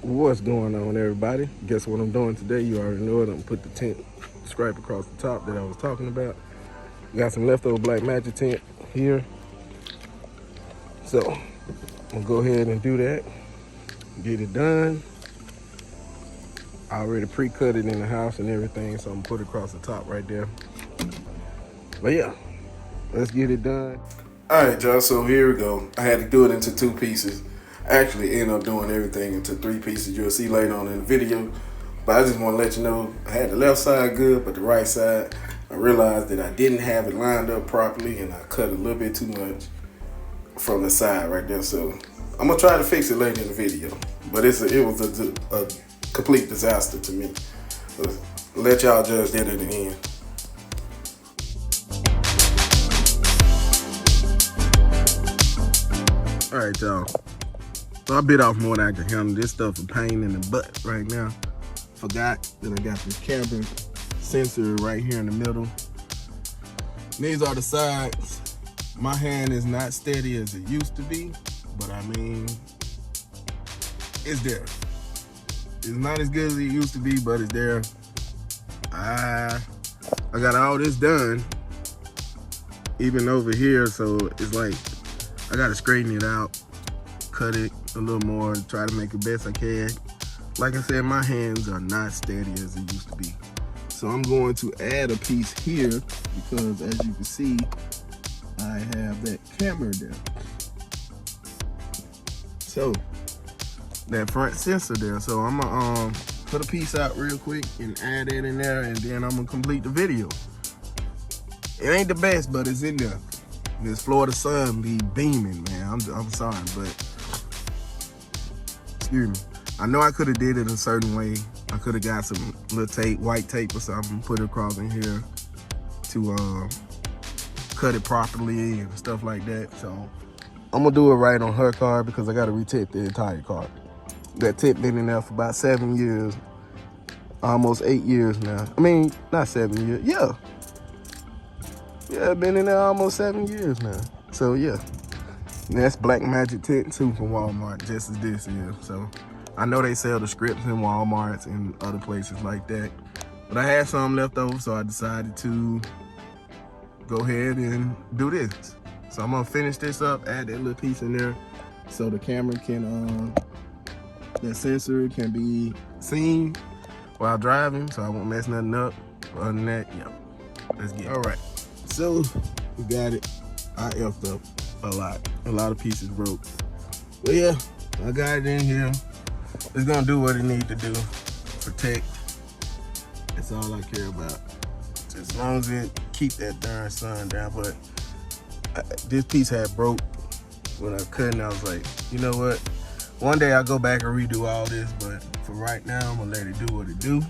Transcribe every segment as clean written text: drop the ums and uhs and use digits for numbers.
What's going on, everybody? Guess what I'm doing today? You already know it. I'm gonna put the tint stripe across the top that I was talking about. Got some leftover black magic tint here, so I'm gonna go ahead and do that, get it done. I already pre-cut it in the house and everything, so I'm gonna put it across the top right there. But yeah, let's get it done. All right, y'all, so here we go. I had to do it into 2 pieces. I actually ended up doing everything into 3 pieces. You'll see later on in the video. But I just want to let you know, I had the left side good, but the right side, I realized that I didn't have it lined up properly, and I cut a little bit too much from the side right there. So I'm gonna try to fix it later in the video. But it was a complete disaster to me. So let y'all judge that at the end. All right, y'all. So I bit off more than I can handle. This stuff a pain in the butt right now. Forgot that I got this camera sensor right here in the middle. These are the sides. My hand is not steady as it used to be, but I mean, it's there. It's not as good as it used to be, but it's there. I got all this done, even over here, so it's like I gotta straighten it out, cut it a little more, try to make the best I can. Like I said, my hands are not steady as it used to be. So I'm going to add a piece here because, as you can see, I have that camera there. So that front sensor there. So I'm gonna put a piece out real quick and add it in there, and then I'm gonna complete the video. It ain't the best, but it's in there. This Florida sun be beaming, man. I'm sorry, but excuse me. I know I could have did it a certain way. I could have got some little tape, white tape or something, put it across in here to cut it properly and stuff like that. So I'm gonna do it right on her car because I gotta retip the entire car. That tip been in there for about 7 years, almost 8 years now. I mean, not 7 years, yeah. Yeah, been in there almost 7 years now. So yeah, and that's black magic tint too from Walmart, just as this is. So I know they sell the scripts in Walmarts and other places like that, but I had some left over, so I decided to go ahead and do this. So I'm gonna finish this up, add that little piece in there so the camera can, that sensor can be seen while driving, so I won't mess nothing up. Other than that, yeah, let's get it. All right. So we got it. I effed up a lot of pieces broke. But yeah, I got it in here. It's gonna do what it needs to do. Protect. That's all I care about. As long as it keep that darn sun down. But this piece had broke when I cut, and I was like, you know what? One day I'll go back and redo all this, but for right now, I'm gonna let it do what it do.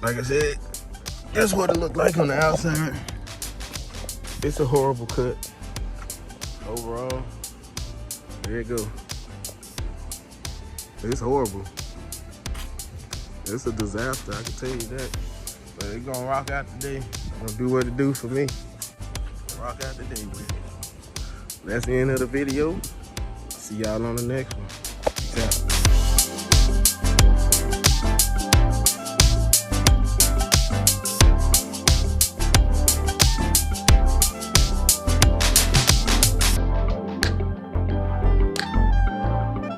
Like I said, that's what it looked like on the outside. It's a horrible cut. Overall, there it go. It's horrible. It's a disaster, I can tell you that. But it's gonna rock out today. It's gonna do what it do for me. Rock out today with it. That's the end of the video. See y'all on the next one. Peace out.